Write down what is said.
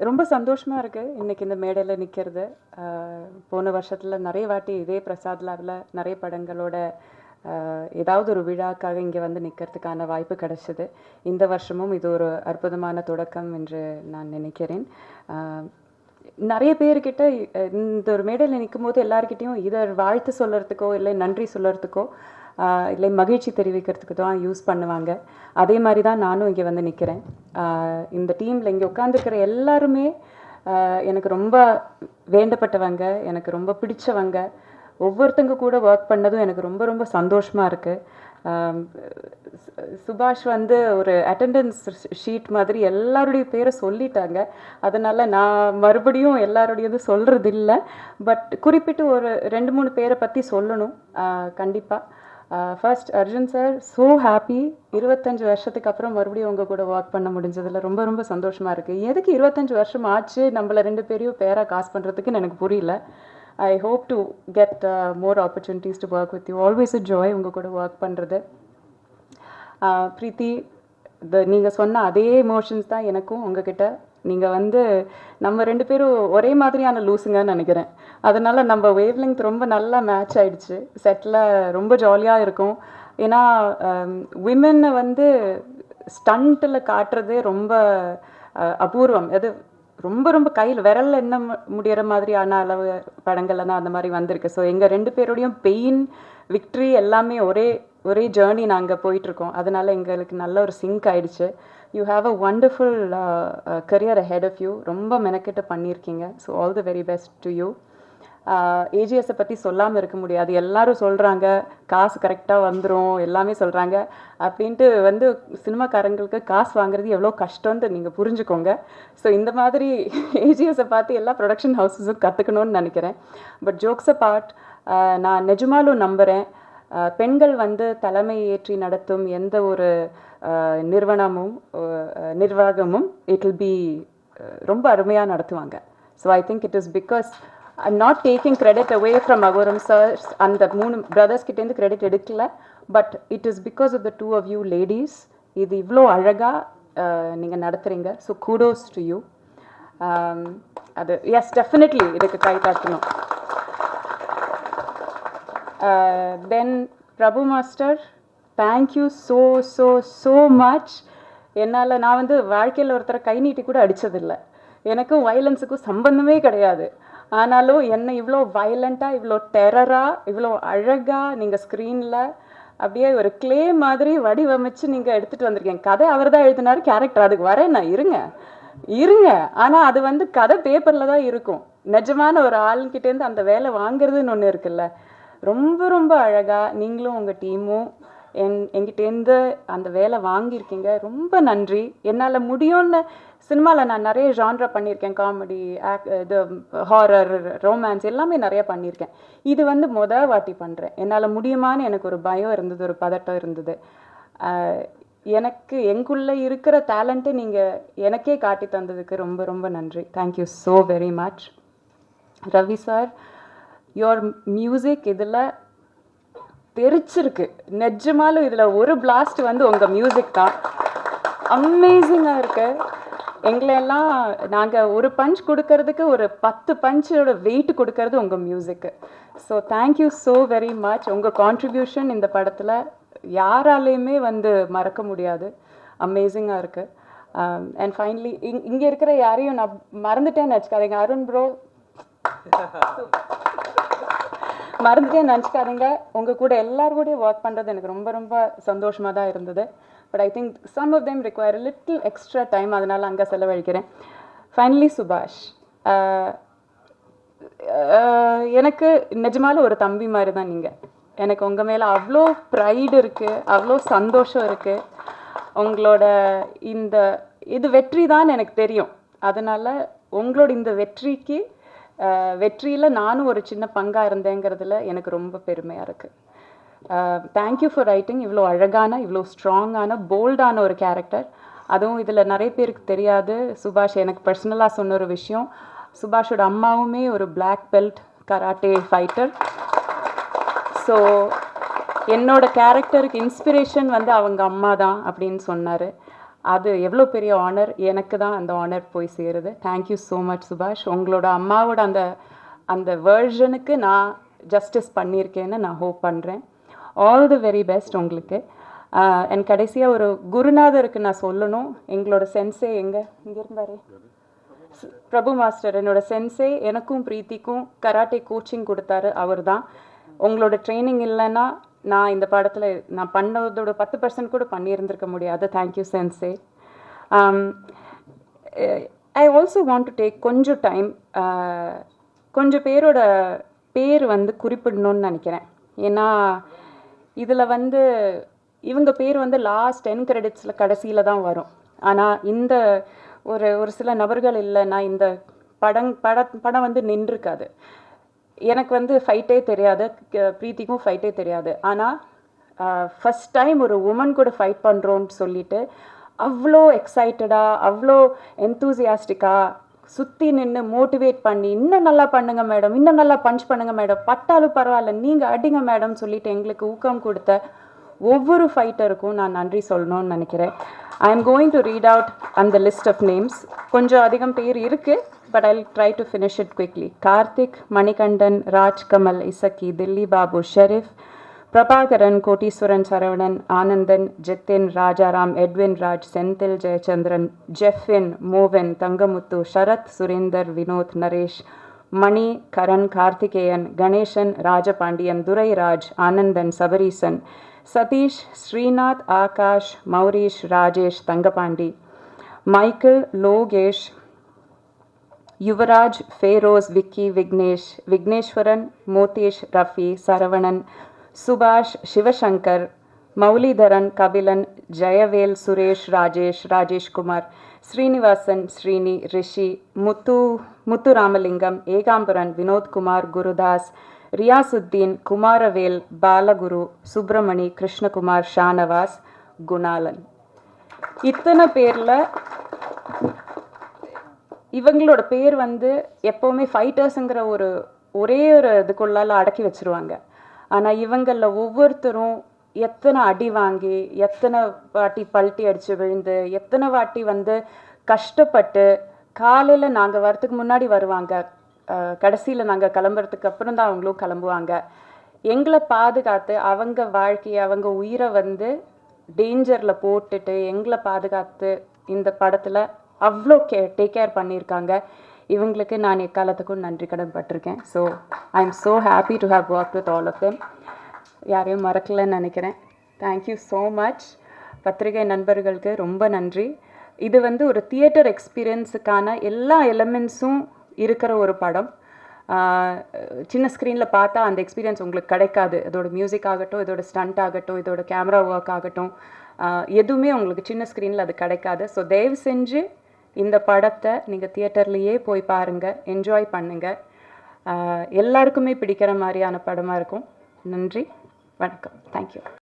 ரொம்ப சந்தோஷமா இருக்கு இன்னைக்கு இந்த மேடையில நிக்கிறது. போன வருஷத்துல நிறைய வாட்டி இதே பிரசாத் லேப்ல நிறைய படங்களோட ஏதாவது ஒரு விழாக்காக இங்கே வந்து நிற்கிறதுக்கான வாய்ப்பு கிடைச்சது. இந்த வருஷமும் இது ஒரு அற்புதமான தொடக்கம் என்று நான் நினைக்கிறேன். நிறைய பேர்கிட்ட இந்த ஒரு மேடையில் நிற்கும் போது எல்லாருக்கிட்டையும் இதை வாழ்த்து சொல்கிறதுக்கோ இல்லை நன்றி சொல்கிறதுக்கோ இல்லை மகிழ்ச்சி தெரிவிக்கிறதுக்கு தான் யூஸ் பண்ணுவாங்க. அதே மாதிரி தான் நானும் இங்கே வந்து நிற்கிறேன். இந்த டீமில் இங்கே உட்காந்துருக்கிற எல்லாருமே எனக்கு ரொம்ப வேண்டப்பட்டவங்க, எனக்கு ரொம்ப பிடிச்சவங்க. ஒவ்வொருத்தங்க கூட ஒர்க் பண்ணதும் எனக்கு ரொம்ப ரொம்ப சந்தோஷமாக இருக்குது. சுபாஷ் வந்து ஒரு அட்டெண்டன்ஸ் ஷீட் மாதிரி எல்லாருடைய பேரை சொல்லிட்டாங்க. அதனால் நான் மறுபடியும் எல்லாருடையது சொல்கிறது இல்லை. பட் குறிப்பிட்டு ஒரு 2-3 பேரை பற்றி சொல்லணும் கண்டிப்பாக. First Arjun sir, so happy. 25 வருஷத்துக்கு அப்புறம் மறுபடியும் உங்கள் கூட ஒர்க் பண்ண முடிஞ்சதில் ரொம்ப ரொம்ப சந்தோஷமாக இருக்குது. எதுக்கு 25 வருஷம் ஆச்சு நம்மளை 2 பேரையும் பேராக காசு பண்ணுறதுக்குன்னு எனக்கு புரியல. I hope to get more opportunities to work with you. Always a joy உங்கள் கூட ஒர்க் பண்ணுறது. பிரீத்தி, நீங்கள் சொன்ன அதே எமோஷன்ஸ் தான் எனக்கும் உங்ககிட்ட. நீங்கள் வந்து நம்ம 2 பேரும் ஒரே மாதிரியான லூஸுங்கன்னு நினைக்கிறேன். அதனால் நம்ம வேவ் லெங்த் ரொம்ப நல்லா மேட்ச் ஆகிடுச்சு. செட்டில் ரொம்ப ஜாலியாக இருக்கும். ஏன்னா விமென்னை வந்து ஸ்டண்ட்டில் காட்டுறதே ரொம்ப அபூர்வம். அது ரொம்ப ரொம்ப கையில் விரலில் என்ன முடிகிற மாதிரியான அளவு படங்கள்ல தான் அந்த மாதிரி வந்திருக்கு. ஸோ எங்கள் 2 பேரோடையும் பெயின், விக்ட்ரி எல்லாமே ஒரே ஜேர்னி நாங்கள் போயிட்டுருக்கோம். அதனால் எங்களுக்கு நல்ல ஒரு சிங்க் ஆகிடுச்சு. You have a wonderful career ahead of you. ரொம்ப மெனக்கிட்ட பண்ணியிருக்கீங்க. So all the very best to you. ஏஜிஎஸை பற்றி சொல்லாமல் இருக்க முடியாது. எல்லாரும் சொல்கிறாங்க காசு கரெக்டாக வந்துடும், எல்லாமே சொல்கிறாங்க. அப்படின்ட்டு வந்து சினிமாக்காரங்களுக்கு காசு வாங்குறது எவ்வளோ கஷ்டம்னு நீங்கள் புரிஞ்சுக்கோங்க. ஸோ இந்த மாதிரி ஏஜிஎஸை பார்த்து எல்லா ப்ரொடக்ஷன் ஹவுஸஸும் கற்றுக்கணும்னு நினைக்கிறேன். பட் ஜோக்ஸ் அபார்ட், நான் நிஜமாலும் நம்புகிறேன், பெண்கள் வந்து தலைமை ஏற்றி நடத்தும் எந்த ஒரு நிர்வாகமும் இட் வில் பி ரொம்ப அருமையாக நடத்துவாங்க. So I think it is because I'm not taking credit away from Agoram sir and the 3 brothers கிட்டேருந்து credit எடுக்கல. But it is because of the 2 of you ladies. இது இவ்வளோ அழகாக நீங்கள் நடத்துகிறீங்க. So kudos to you. அது yes, definitely இதுக்கு கை தட்டணும். Then Prabhu master, thank you so so so much. என்னால் நான் வந்து வாழ்க்கையில் ஒருத்தரை கை நீட்டி கூட அடித்ததில்லை. எனக்கும் வயலன்ஸுக்கும் சம்பந்தமே கிடையாது. ஆனாலும் என்னை இவ்வளோ வயலண்ட்டாக, இவ்வளோ டெரராக, இவ்வளோ அழகாக நீங்கள் ஸ்க்ரீனில் அப்படியே ஒரு கிளே மாதிரி வடிவமைச்சு நீங்கள் எடுத்துகிட்டு வந்திருக்கீங்க. கதை அவர் தான் எழுதினார், கேரக்டர் அதுக்கு வரேன் நான். இருங்க. ஆனால் அது வந்து கதை பேப்பரில் தான் இருக்கும். நிஜமான ஒரு ஆள்கிட்டேருந்து அந்த வேலை வாங்குறதுன்னு ஒன்று இருக்குல்ல. ரொம்ப ரொம்ப அழகாக நீங்களும் உங்கள் டீமும் என்கிட்டேருந்து அந்த வேலை வாங்கியிருக்கீங்க. ரொம்ப நன்றி. என்னால் முடியும்னு சினிமாவில் நான் நிறைய ஜான்ரா பண்ணியிருக்கேன். காமெடி, இது ஹாரர், ரொமான்ஸ் எல்லாமே நிறைய பண்ணியிருக்கேன். இது வந்து வாட்டி பண்ணுறேன். என்னால் முடியுமான்னு எனக்கு ஒரு பயம் இருந்தது, ஒரு பதட்டம் இருந்தது. எனக்கு எங்குள்ளே இருக்கிற டேலண்ட்டை நீங்கள் எனக்கே காட்டி தந்ததுக்கு ரொம்ப ரொம்ப நன்றி. Thank you so very much. Ravi sir, your music இதில் தெரிச்சிருக்கு. நிஜமாலும் இதில் ஒரு பிளாஸ்ட் வந்து உங்கள் மியூசிக் தான். அமேசிங்காக இருக்குது. எங்களெல்லாம் நாங்கள் ஒரு பஞ்ச் கொடுக்கறதுக்கு ஒரு 10 பஞ்சோட வெயிட் கொடுக்கறது உங்கள் மியூசிக்கு. So thank you so very much. உங்கள் கான்ட்ரிபியூஷன் இந்த படத்தில் யாராலையுமே வந்து மறக்க முடியாது. அமேசிங்காக இருக்குது. அண்ட் ஃபைனலி இங்கே இருக்கிற யாரையும் நான் மறந்துட்டேன்னு நினச்சிக்காதீங்க. அருண் ப்ரோ மறந்துட்டேன்னு நினச்சிக்காதீங்க. உங்கள் கூட எல்லாரும் ஒர்க் பண்ணுறது எனக்கு ரொம்ப ரொம்ப சந்தோஷமாக தான் இருந்தது. But I think some of them require little extra time. அதனால் அங்கே செலவழிக்கிறேன். ஃபைனலி சுபாஷ், எனக்கு நிஜமால ஒரு தம்பி மாதிரி தான் நீங்கள். எனக்கு உங்கள் மேலே அவ்வளோ ப்ரைடு இருக்குது, அவ்வளோ சந்தோஷம் இருக்குது. உங்களோட இது வெற்றி தான் எனக்கு தெரியும். அதனால் உங்களோட இந்த வெற்றியில் நானும் ஒரு சின்ன பங்காக இருந்தேங்கிறதுல எனக்கு ரொம்ப பெருமையாக இருக்குது. தேங்க்யூ ஃபார் ரைட்டிங் இவ்வளோ அழகான, இவ்வளோ ஸ்ட்ராங்கான, போல்டான ஒரு கேரக்டர். அதுவும் இதில் நிறைய பேருக்கு தெரியாது. சுபாஷ் எனக்கு பர்சனலாக சொன்ன ஒரு விஷயம், சுபாஷோட அம்மாவுமே ஒரு black belt karate fighter. So என்னோட கேரக்டருக்கு இன்ஸ்பிரேஷன் வந்து அவங்க அம்மா தான் அப்படின்னு சொன்னார். அது எவ்வளோ பெரிய ஆனர், எனக்கு தான் அந்த ஆனர் போய் சேருது. தேங்க்யூ ஸோ மச் சுபாஷ். உங்களோட அம்மாவோட அந்த அந்த வேர்ஷனுக்கு நான் ஜஸ்டிஸ் பண்ணியிருக்கேன்னு நான் ஹோப் பண்ணுறேன். ஆல் தி வெரி பெஸ்ட் உங்களுக்கு. என் கடைசியாக ஒரு குருநாதருக்கு நான் சொல்லணும். எங்களோட சென்சே இங்கே இருந்தாரு, பிரபு மாஸ்டர். என்னோட சென்சே எனக்கும் பிரீத்திக்கும் கராட்டே கோச்சிங் கொடுத்தாரு அவர் தான். உங்களோட ட்ரைனிங் இல்லைன்னா நான் இந்த படத்தில் நான் பண்ணதோட 10% கூட பண்ணியிருந்திருக்க முடியாது. Thank you sensei. I also want to take கொஞ்சம் டைம், கொஞ்சம் பேரோட பேர் வந்து குறிப்பிடணும்னு நினைக்கிறேன். ஏன்னா இதில் வந்து இவங்க பேர் வந்து லாஸ்ட் 10 கிரெடிட்ஸில் கடைசியில் தான் வரும். ஆனால் இந்த ஒரு சில நபர்கள் இல்லைன்னா இந்த படம் வந்து நின்றுருக்காது. எனக்கு வந்து ஃபைட்டே தெரியாது, பிரீத்திக்கும் ஃபைட்டே தெரியாது. ஆனால் ஃபஸ்ட் டைம் ஒரு உமன் கூட ஃபைட் பண்ணுறோன்னு சொல்லிட்டு அவ்வளோ எக்ஸைட்டடாக, அவ்வளோ என்தூசியாஸ்டிக்காக சுற்றி நின்று மோட்டிவேட் பண்ணி, இன்னும் நல்லா பண்ணுங்க மேடம், இன்னும் நல்லா பஞ்ச் பண்ணுங்க மேடம், பட்டாலும் பரவாயில்ல நீங்கள் அடிங்க மேடம் சொல்லிட்டு எங்களுக்கு ஊக்கம் கொடுத்த ஒவ்வொரு ஃபைட்டருக்கும் நான் நன்றி சொல்லணும்னு நினைக்கிறேன். I am going to read out அந்த லிஸ்ட் ஆஃப் நேம்ஸ். கொஞ்சம் அதிகம் பேர் இருக்குது, but I try to finish it quickly. Karthik, Manikandan, Rajkamal, Isakki, Dilli Babu, Sherif, Prabhakaran, Kotteeswaran, Saravanan, Anandan, Jithin, Rajaram, Edwin Raj, Senthil, Jayachandran, Jefin, Mohan, Thangamuthu, Sarath, Surender, Vinoth, Naresh, Mani, Karan, Karthikeyan, Ganesan, Rajapandian, Durairaj, Anandan, Sabareesan, Sathish, Srinath, Aakash, Mourish, Rajesh, Thangapandi, Michael, Lokesh, Yuvaraj, Feroz, Vicky, Vignesh, Vigneswaran, மோதேஷ், Rafi, Saravanan, சுபாஷ், சிவசங்கர், மௌலிதரன், கபிலன், ஜெயவேல், சுரேஷ், ராஜேஷ், ராஜேஷ்குமார், ஸ்ரீனிவாசன், ஸ்ரீனி, ரிஷி, முத்துராமலிங்கம், ஏகாம்பரன், வினோத்குமார், குருதாஸ், ரியாசுத்தீன், குமாரவேல், பாலகுரு, சுப்பிரமணி, கிருஷ்ணகுமார், ஷானவாஸ், குணாலன். இத்தனை பேரில் இவங்களோட பேர் வந்து எப்போவுமே ஃபைட்டர்ஸுங்கிற ஒரே ஒரு இதுக்குள்ளால் அடக்கி வச்சுருவாங்க. ஆனால் இவங்களில் ஒவ்வொருத்தரும் எத்தனை அடி வாங்கி, எத்தனை வாட்டி பல்ட்டி அடித்து விழுந்து, எத்தனை வாட்டி வந்து கஷ்டப்பட்டு, காலையில் நாங்கள் வரத்துக்கு முன்னாடி வருவாங்க, கடைசியில் நாங்கள் கிளம்புறதுக்கு அப்புறம் தான் அவங்களும் கிளம்புவாங்க. எங்களை பாதுகாத்து அவங்க வாழ்க்கையை, அவங்க உயிரை வந்து டேஞ்சரில் போட்டுட்டு எங்களை பாதுகாத்து இந்த படத்தில் அவ்வளோ டேக் கேர் பண்ணியிருக்காங்க. இவங்களுக்கு நான் எக்காலத்துக்கும் நன்றி கடன் பட்டிருக்கேன். So I am so happy to have work with all of them. யாரையும் மறக்கலைன்னு நினைக்கிறேன். Thank you so much. பத்திரிகை நண்பர்களுக்கு ரொம்ப நன்றி. இது வந்து ஒரு தியேட்டர் எக்ஸ்பீரியன்ஸுக்கான எல்லா எலமெண்ட்ஸும் இருக்கிற ஒரு படம். சின்ன ஸ்க்ரீனில் பார்த்தா அந்த எக்ஸ்பீரியன்ஸ் உங்களுக்கு கிடைக்காது. இதோட மியூசிக் ஆகட்டும், இதோட ஸ்டண்ட் ஆகட்டும், இதோட கேமரா ஒர்க் ஆகட்டும், எதுவுமே உங்களுக்கு சின்ன ஸ்க்ரீனில் அது கிடைக்காது. ஸோ தயவு செஞ்சு இந்த படத்தை நீங்கள் தியேட்டர்லேயே போய் பாருங்கள், என்ஜாய் பண்ணுங்கள். எல்லாருக்குமே பிடிக்கிற மாதிரியான படமாக இருக்கும். நன்றி, வணக்கம், தேங்க்யூ.